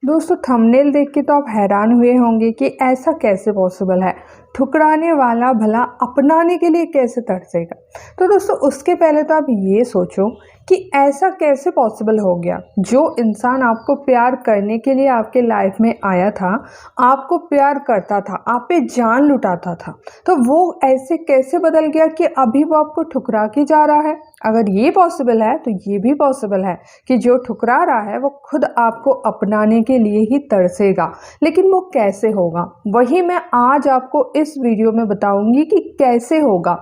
दोस्तों थंबनेल देख के तो आप हैरान हुए होंगे कि ऐसा कैसे पॉसिबल है। ठुकराने वाला भला अपनाने के लिए कैसे तरसेगा। तो दोस्तों उसके पहले तो आप ये सोचो कि ऐसा कैसे पॉसिबल हो गया। जो इंसान आपको प्यार करने के लिए आपके लाइफ में आया था, आपको प्यार करता था, आप पे जान लुटाता था, तो वो ऐसे कैसे बदल गया कि अभी वो आपको ठुकरा के जा रहा है। अगर ये पॉसिबल है तो ये भी पॉसिबल है कि जो ठुकरा रहा है वो खुद आपको अपनाने के लिए ही तरसेगा। लेकिन वो कैसे होगा, वही मैं आज आपको इस वीडियो में बताऊंगी कि कैसे होगा।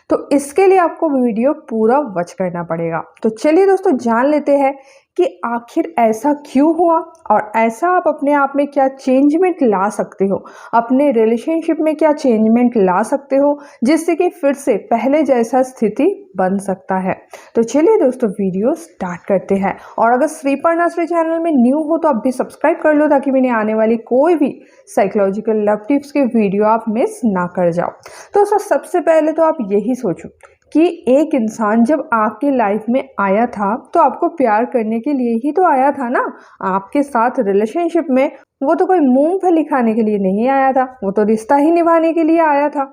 तो इसके लिए आपको वीडियो पूरा वॉच करना पड़ेगा। तो चलिए दोस्तों जान लेते हैं कि आखिर ऐसा क्यों हुआ और ऐसा आप अपने आप में क्या चेंजमेंट ला सकते हो, अपने रिलेशनशिप में क्या चेंजमेंट ला सकते हो जिससे कि फिर से पहले जैसा स्थिति बन सकता है। तो चलिए दोस्तों वीडियो स्टार्ट करते हैं। और अगर श्रीपर्णा नर्सरी चैनल में न्यू हो तो आप भी सब्सक्राइब कर लो ताकि मैंने आने वाली कोई भी साइकोलॉजिकल लव टिप्स के वीडियो आप मिस ना कर जाओ। तो सबसे पहले तो आप यही सोचो कि एक इंसान जब आपके लाइफ में आया था तो आपको प्यार करने के लिए ही तो आया था ना। आपके साथ रिलेशनशिप में वो तो कोई मूंगफली खाने के लिए नहीं आया था, वो तो रिश्ता ही निभाने के लिए आया था।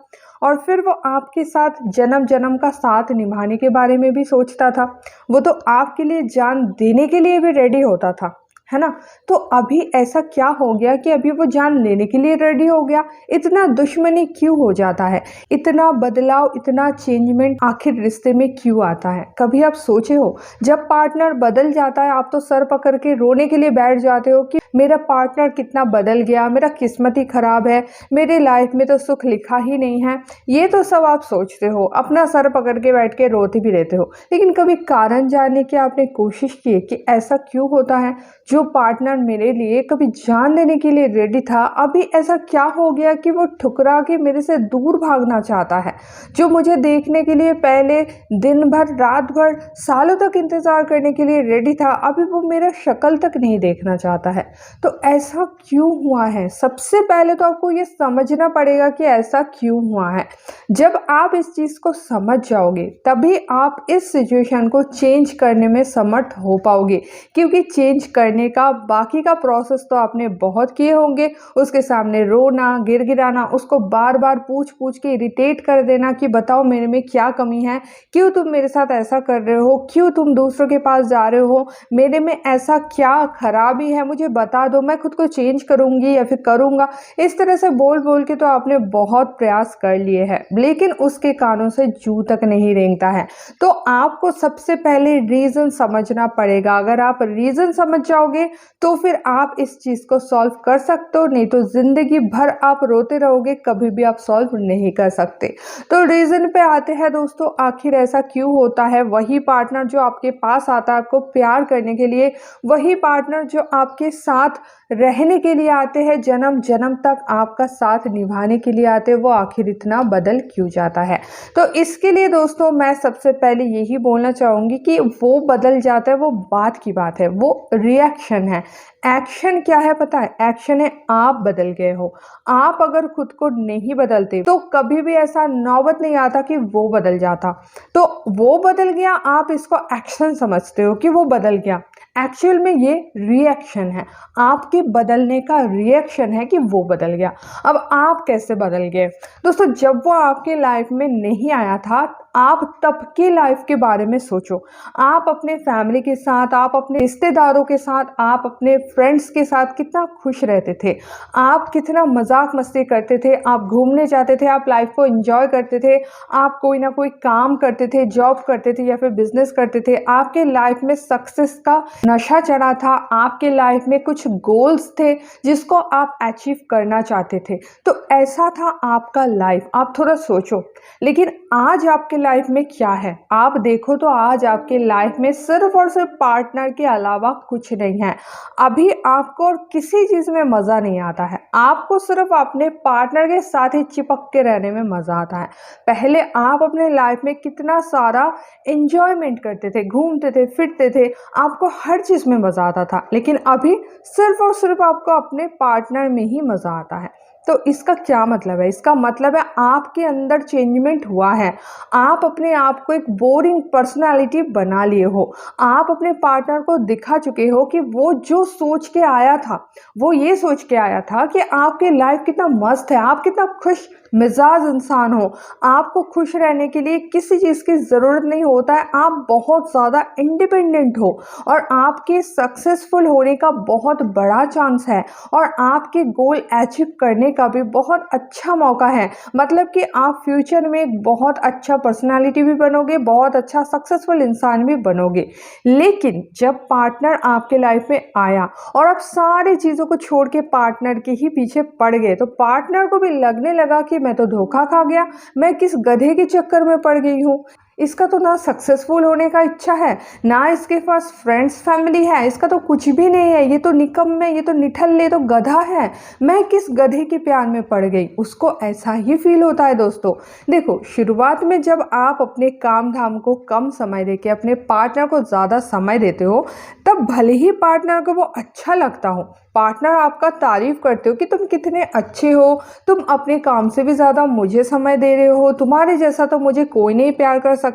और फिर वो आपके साथ जन्म जन्म का साथ निभाने के बारे में भी सोचता था। वो तो आपके लिए जान देने के लिए भी रेडी होता था, है ना। तो अभी ऐसा क्या हो गया कि अभी वो जान लेने के लिए रेडी हो गया। इतना दुश्मनी क्यों हो जाता है, इतना बदलाव, इतना चेंजमेंट आखिर रिश्ते में क्यों आता है। कभी आप सोचे हो जब पार्टनर बदल जाता है आप तो सर पकड़ के रोने के लिए बैठ जाते हो कि मेरा पार्टनर कितना बदल गया, मेरा किस्मत ही खराब है, मेरे लाइफ में तो सुख लिखा ही नहीं है। ये तो सब आप सोचते हो, अपना सर पकड़ के बैठ के रोते भी रहते हो। लेकिन कभी कारण जानने की आपने कोशिश की कि ऐसा क्यों होता है। जो पार्टनर मेरे लिए कभी जान देने के लिए रेडी था, अभी ऐसा क्या हो गया कि वो ठुकरा के मेरे से दूर भागना चाहता है। जो मुझे देखने के लिए पहले दिन भर, रात भर, सालों तक इंतजार करने के लिए रेडी था, अभी वो मेरा शक्ल तक नहीं देखना चाहता है। तो ऐसा क्यों हुआ है। सबसे पहले तो आपको ये समझना पड़ेगा कि ऐसा क्यों हुआ है। जब आप इस चीज़ को समझ जाओगे तभी आप इस सिचुएशन को चेंज करने में समर्थ हो पाओगे। क्योंकि चेंज करने का बाकी का प्रोसेस तो आपने बहुत किए होंगे। उसके सामने रोना, गिड़गिड़ाना, उसको बार बार पूछ पूछ के इरिटेट कर देना कि बताओ मेरे में क्या कमी है, क्यों तुम मेरे साथ ऐसा कर रहे हो, क्यों तुम दूसरों के पास जा रहे हो, मेरे में ऐसा क्या खराबी है मुझे बता दो, मैं खुद को चेंज करूंगी या फिर करूंगा। इस तरह से बोल बोल के तो आपने बहुत प्रयास कर लिए हैं, लेकिन उसके कानों से जू तक नहीं रेंगता है। तो आपको सबसे पहले रीज़न समझना पड़ेगा। अगर आप रीज़न समझ जाओगे तो फिर आप इस चीज़ को सॉल्व कर सकते हो, नहीं तो ज़िंदगी भर आप रोते रहोगे, कभी भी आप सॉल्व नहीं कर सकते। तो रीज़न पे आते हैं दोस्तों, आखिर ऐसा क्यों होता है। वही पार्टनर जो आपके पास आता है आपको प्यार करने के लिए, वही पार्टनर जो आपके साथ रहने के लिए आते हैं, जन्म जन्म तक आपका साथ निभाने के लिए आते हैं, वो आखिर इतना बदल क्यों जाता है। तो इसके लिए दोस्तों मैं सबसे पहले यही बोलना चाहूँगी कि वो बदल जाता है वो बात की बात है, वो रिएक्शन है। एक्शन क्या है पता है, एक्शन है आप बदल गए हो। आप अगर खुद को नहीं बदलते तो कभी भी ऐसा नौबत नहीं आता कि वो बदल जाता। तो वो बदल गया, आप इसको एक्शन समझते हो कि वो बदल गया। एक्चुअल में ये रिएक्शन है, आपके बदलने का रिएक्शन है कि वो बदल गया। अब आप कैसे बदल गए दोस्तों। जब वो आपके लाइफ में नहीं आया था, आप तब की लाइफ के बारे में सोचो। आप अपने फैमिली के साथ, आप अपने रिश्तेदारों के साथ, आप अपने फ्रेंड्स के साथ कितना खुश रहते थे, आप कितना मजाक मस्ती करते थे, आप घूमने जाते थे, आप लाइफ को एंजॉय करते थे, आप कोई ना कोई काम करते थे, जॉब करते थे या फिर बिजनेस करते थे। आपके लाइफ में सक्सेस का नशा चढ़ा था, आपके लाइफ में कुछ गोल्स थे जिसको आप अचीव करना चाहते थे। तो ऐसा था आपका लाइफ, आप थोड़ा सोचो। लेकिन आज आपके लाइफ में क्या है, आप देखो तो आज आपके लाइफ में सिर्फ और सिर्फ पार्टनर के अलावा कुछ नहीं है। अभी आपको और किसी चीज़ में मज़ा नहीं आता है, आपको सिर्फ अपने पार्टनर के साथ ही चिपक के रहने में मज़ा आता है। पहले आप अपने लाइफ में कितना सारा एंजॉयमेंट करते थे, घूमते थे, फिरते थे, आपको हर चीज़ में मज़ा आता था। लेकिन अभी सिर्फ और सिर्फ आपको अपने पार्टनर में ही मज़ा आता है। तो इसका क्या मतलब है? इसका मतलब है आपके अंदर चेंजमेंट हुआ है। आप अपने आप को एक बोरिंग पर्सनालिटी बना लिए हो। आप अपने पार्टनर को दिखा चुके हो कि वो जो सोच के आया था, वो ये सोच के आया था कि आपकी लाइफ कितना मस्त है, आप कितना खुश मिजाज इंसान हो, आपको खुश रहने के लिए किसी चीज़ की ज़रूरत नहीं होता है, आप बहुत ज़्यादा इंडिपेंडेंट हो और आपके सक्सेसफुल होने का बहुत बड़ा चांस है और आपके गोल अचीव करने का भी बहुत अच्छा मौका है। मतलब कि आप फ्यूचर में एक बहुत अच्छा पर्सनालिटी भी बनोगे, बहुत अच्छा सक्सेसफुल इंसान भी बनोगे। लेकिन जब पार्टनर आपके लाइफ में आया और आप सारी चीज़ों को छोड़ के पार्टनर के ही पीछे पड़ गए, तो पार्टनर को भी लगने लगा कि मैं तो धोखा खा गया, मैं किस गधे के चक्कर में पड़ गई हूँ। इसका तो ना सक्सेसफुल होने का इच्छा है, ना इसके पास फ्रेंड्स फैमिली है, इसका तो कुछ भी नहीं है, ये तो निकम्मे, ये तो निठल्ले, ये तो गधा है, मैं किस गधे के प्यार में पड़ गई। उसको ऐसा ही फील होता है दोस्तों। देखो, शुरुआत में जब आप अपने काम धाम को कम समय देके अपने पार्टनर को ज़्यादा समय देते हो, तब भले ही पार्टनर को वो अच्छा लगता हो, पार्टनर आपका तारीफ करते हो कि तुम कितने अच्छे हो, तुम अपने काम से भी ज़्यादा मुझे समय दे रहे हो, तुम्हारे जैसा तो मुझे कोई नहीं प्यार कर सकता।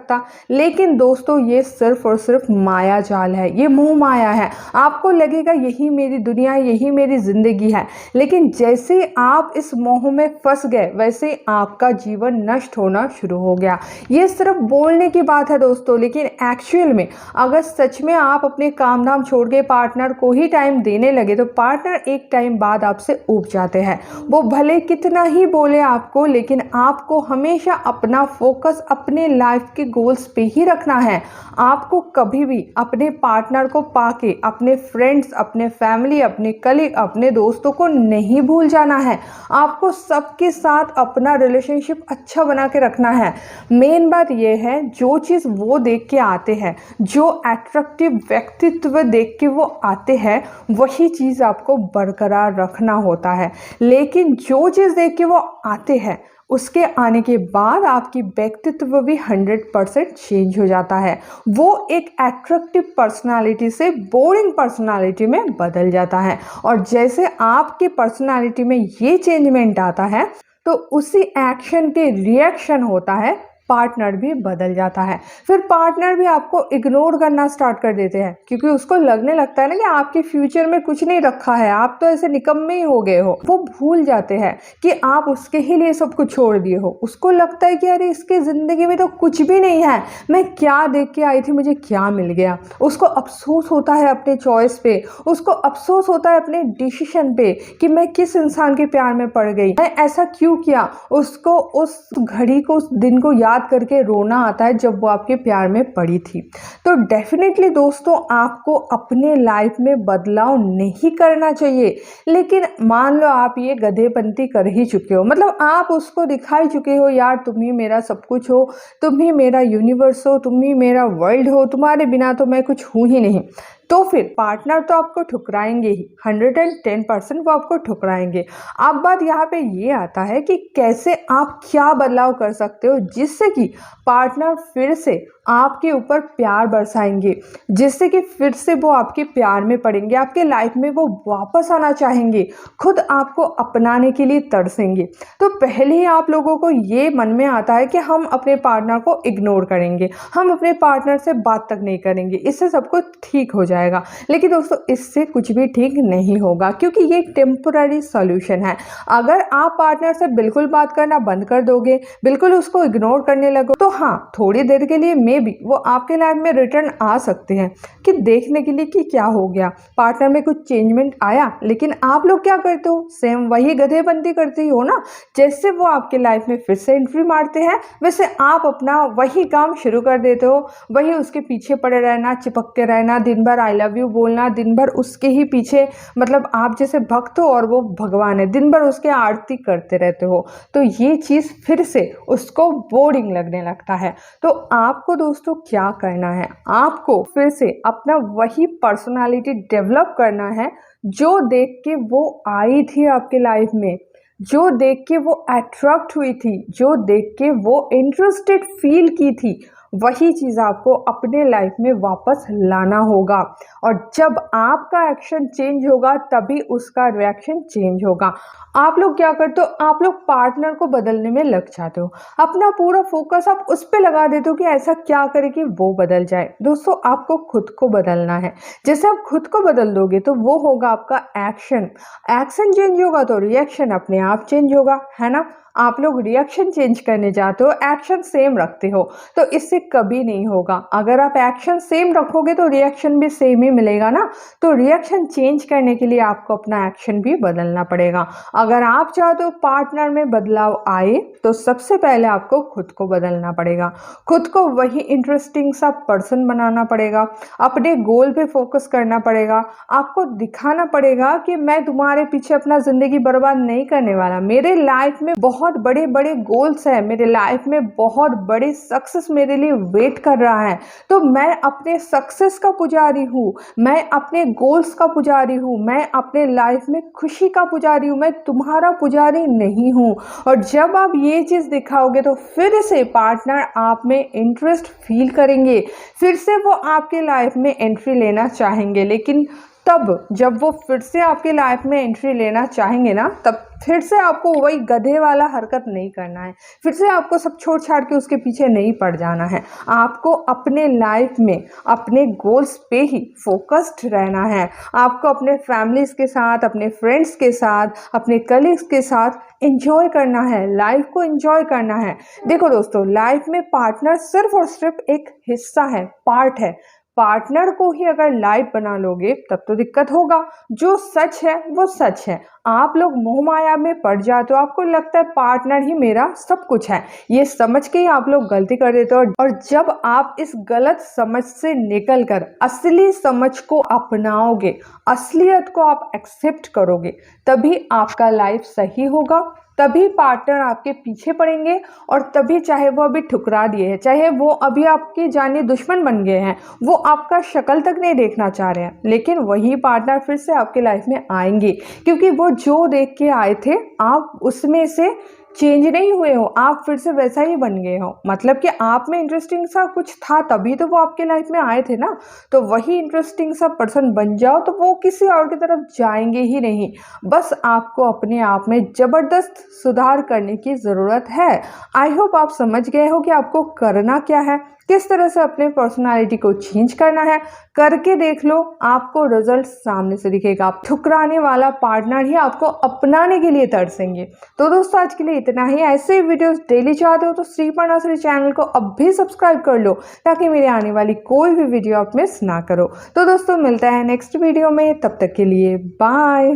लेकिन दोस्तों, ये सिर्फ और सिर्फ माया जाल है, ये मोह माया है। आपको लगेगा यही मेरी दुनिया है, यही मेरी ज़िंदगी है, लेकिन जैसे आप इस मोह में फंस गए वैसे आपका जीवन नष्ट होना शुरू हो गया। ये सिर्फ बोलने की बात है दोस्तों, लेकिन एक्चुअल में अगर सच में आप अपने काम धाम छोड़ के पार्टनर को ही टाइम देने लगे, तो पार्टनर एक टाइम बाद आपसे ऊब जाते हैं। वो भले कितना ही बोले आपको, लेकिन आपको हमेशा अपना फोकस अपने लाइफ के गोल्स पे ही रखना है। आपको कभी भी अपने पार्टनर को पाके अपने फ्रेंड्स, अपने फैमिली, अपने कलीग, अपने दोस्तों को नहीं भूल जाना है। आपको सबके साथ अपना रिलेशनशिप अच्छा बना के रखना है। मेन बात यह है, जो चीज़ वो देख के आते हैं, जो अट्रैक्टिव व्यक्तित्व देख के वो आते हैं, वही चीज़ आपको बरकरार रखना होता है। लेकिन जो चीज़ देख के वो आते हैं, उसके आने के बाद आपकी व्यक्तित्व भी 100% चेंज हो जाता है। वो एक अट्रैक्टिव पर्सनालिटी से बोरिंग पर्सनालिटी में बदल जाता है। और जैसे आपकी पर्सनालिटी में ये चेंजमेंट आता है, तो उसी एक्शन के रिएक्शन होता है, पार्टनर भी बदल जाता है। फिर पार्टनर भी आपको इग्नोर करना स्टार्ट कर देते हैं, क्योंकि उसको लगने लगता है ना कि आपके फ्यूचर में कुछ नहीं रखा है, आप तो ऐसे निकम्मे ही हो गए हो। वो भूल जाते हैं कि आप उसके ही लिए सब कुछ छोड़ दिए हो। उसको लगता है कि अरे इसकी ज़िंदगी में तो कुछ भी नहीं है, मैं क्या देख के आई थी, मुझे क्या मिल गया। उसको अफसोस होता है अपने चॉइस पे, उसको अफसोस होता है अपने डिसीजन पे कि मैं किस इंसान के प्यार में पड़ गई, मैं ऐसा क्यों किया। उसको उस घड़ी को, उस दिन को याद करके रोना आता है जब वो आपके प्यार में पड़ी थी। तो डेफिनेटली दोस्तों, आपको अपने लाइफ में बदलाव नहीं करना चाहिए। लेकिन मान लो आप ये गधेपंती कर ही चुके हो, मतलब आप उसको दिखाई चुके हो, यार तुम ही मेरा सब कुछ हो, तुम ही मेरा यूनिवर्स हो, तुम ही मेरा वर्ल्ड हो, तुम्हारे बिना तो मैं कुछ हूँ ही नहीं। तो फिर पार्टनर तो आपको ठुकराएंगे ही, 110% वो आपको ठुकराएंगे। अब बात यहाँ पे ये आता है कि कैसे आप क्या बदलाव कर सकते हो जिससे कि पार्टनर फिर से आपके ऊपर प्यार बरसाएंगे, जिससे कि फिर से वो आपके प्यार में पड़ेंगे, आपके लाइफ में वो वापस आना चाहेंगे, खुद आपको अपनाने के लिए तरसेंगे। तो पहले ही आप लोगों को ये मन में आता है कि हम अपने पार्टनर को इग्नोर करेंगे, हम अपने पार्टनर से बात तक नहीं करेंगे, इससे सब कुछ ठीक हो जाएगा। लेकिन दोस्तों, इससे कुछ भी ठीक नहीं होगा, क्योंकि ये टेम्पररी सॉल्यूशन है। अगर आप पार्टनर से बिल्कुल बात करना बंद कर दोगे, बिल्कुल उसको इग्नोर करने लगो, तो हाँ, थोड़ी देर के लिए मे बी वो आपके लाइफ में रिटर्न आ सकते हैं कि देखने के लिए कि क्या हो गया, पार्टनर में कुछ चेंजमेंट आया। लेकिन आप लोग क्या करते हो, सेम वही गधेबंदी करते ही हो ना। जैसे वो आपके लाइफ में फिर से एंट्री मारते हैं, वैसे आप अपना वही काम शुरू कर देते हो, वही उसके पीछे पड़े रहना, चिपक के रहना, दिन भर आई लव यू बोलना, दिन भर उसके ही पीछे, मतलब आप जैसे भक्त हो और वो भगवान है, दिन भर उसके आरती करते रहते हो। तो ये चीज़ फिर से उसको बोरिंग लगने लगता है। तो आपको दोस्तों क्या करना है, आपको फिर से अपना वही पर्सनालिटी डेवलप करना है जो देख के वो आई थी आपके लाइफ में, जो देख के वो अट्रैक्ट हुई थी, जो देख के वो इंटरेस्टेड फील की थी, वही चीज़ आपको अपने लाइफ में वापस लाना होगा। और जब आपका एक्शन चेंज होगा तभी उसका रिएक्शन चेंज होगा। आप लोग क्या करते हो, आप लोग पार्टनर को बदलने में लग जाते हो, अपना पूरा फोकस आप उस पर लगा देते हो कि ऐसा क्या करे कि वो बदल जाए। दोस्तों, आपको खुद को बदलना है। जैसे आप खुद को बदल दोगे तो वो होगा आपका एक्शन। एक्शन चेंज होगा तो रिएक्शन अपने आप चेंज होगा, है ना। आप लोग रिएक्शन चेंज करने जाते हो, एक्शन सेम रखते हो, तो इससे कभी नहीं होगा। अगर आप एक्शन सेम रखोगे तो रिएक्शन भी सेम ही मिलेगा ना। तो रिएक्शन चेंज करने के लिए आपको अपना एक्शन भी बदलना पड़ेगा। अगर आप चाहते हो पार्टनर में बदलाव आए तो सबसे पहले आपको खुद को बदलना पड़ेगा। खुद को वही इंटरेस्टिंग सा पर्सन बनाना पड़ेगा, अपने गोल पे फोकस करना पड़ेगा। आपको दिखाना पड़ेगा कि मैं तुम्हारे पीछे अपना ज़िंदगी बर्बाद नहीं करने वाला। मेरे लाइफ में बहुत बड़े बड़े गोल्स हैं, मेरे लाइफ में बहुत बड़ी सक्सेस मेरे लिए वेट कर रहा है। तो मैं अपने सक्सेस का पुजारी हूँ, मैं अपने गोल्स का पुजारी हूँ, मैं अपने लाइफ में खुशी का पुजारी हूँ, मैं तुम्हारा पुजारी नहीं हूँ। और जब आप ये चीज़ दिखाओगे तो फिर से पार्टनर आप में इंटरेस्ट फील करेंगे, फिर से वो आपके लाइफ में एंट्री लेना चाहेंगे। लेकिन तब जब वो फिर से आपके लाइफ में एंट्री लेना चाहेंगे ना, तब फिर से आपको वही गधे वाला हरकत नहीं करना है, फिर से आपको सब छोड़ छाड़ के उसके पीछे नहीं पड़ जाना है। आपको अपने लाइफ में अपने गोल्स पे ही फोकस्ड रहना है। आपको अपने फैमिलीज के साथ, अपने फ्रेंड्स के साथ, अपने कलीग्स के साथ एंजॉय करना है, लाइफ को एंजॉय करना है। देखो दोस्तों, लाइफ में पार्टनर सिर्फ और सिर्फ एक हिस्सा है, पार्ट है। पार्टनर को ही अगर लाइफ बना लोगे तब तो दिक्कत होगा। जो सच है वो सच है। आप लोग मोह माया में पड़ जाते हो, आपको लगता है पार्टनर ही मेरा सब कुछ है, ये समझ के ही आप लोग गलती कर देते हो। और जब आप इस गलत समझ से निकलकर असली समझ को अपनाओगे, असलियत को आप एक्सेप्ट करोगे, तभी आपका लाइफ सही होगा, तभी पार्टनर आपके पीछे पड़ेंगे। और तभी, चाहे वो अभी ठुकरा दिए हैं, चाहे वो अभी आपके जाने दुश्मन बन गए हैं, वो आपका शक्ल तक नहीं देखना चाह रहे हैं, लेकिन वही पार्टनर फिर से आपके लाइफ में आएंगे। क्योंकि वो जो देख के आए थे, आप उसमें से चेंज नहीं हुए हो, आप फिर से वैसा ही बन गए हो। मतलब कि आप में इंटरेस्टिंग सा कुछ था, तभी तो वो आपके लाइफ में आए थे ना। तो वही इंटरेस्टिंग सा पर्सन बन जाओ तो वो किसी और की तरफ जाएंगे ही नहीं। बस आपको अपने आप में ज़बरदस्त सुधार करने की ज़रूरत है। आई होप आप समझ गए हो कि आपको करना क्या है, किस तरह से अपने पर्सनालिटी को चेंज करना है। करके देख लो, आपको रिजल्ट सामने से दिखेगा। ठुकराने वाला पार्टनर ही आपको अपनाने के लिए तरसेंगे। तो दोस्तों, आज के लिए इतना ही। ऐसे वीडियोस डेली चाहते हो तो श्रीपर्ण नर्सरी चैनल को अब भी सब्सक्राइब कर लो, ताकि मेरे आने वाली कोई भी वीडियो आप मिस ना करो। तो दोस्तों, मिलता है नेक्स्ट वीडियो में, तब तक के लिए बाय।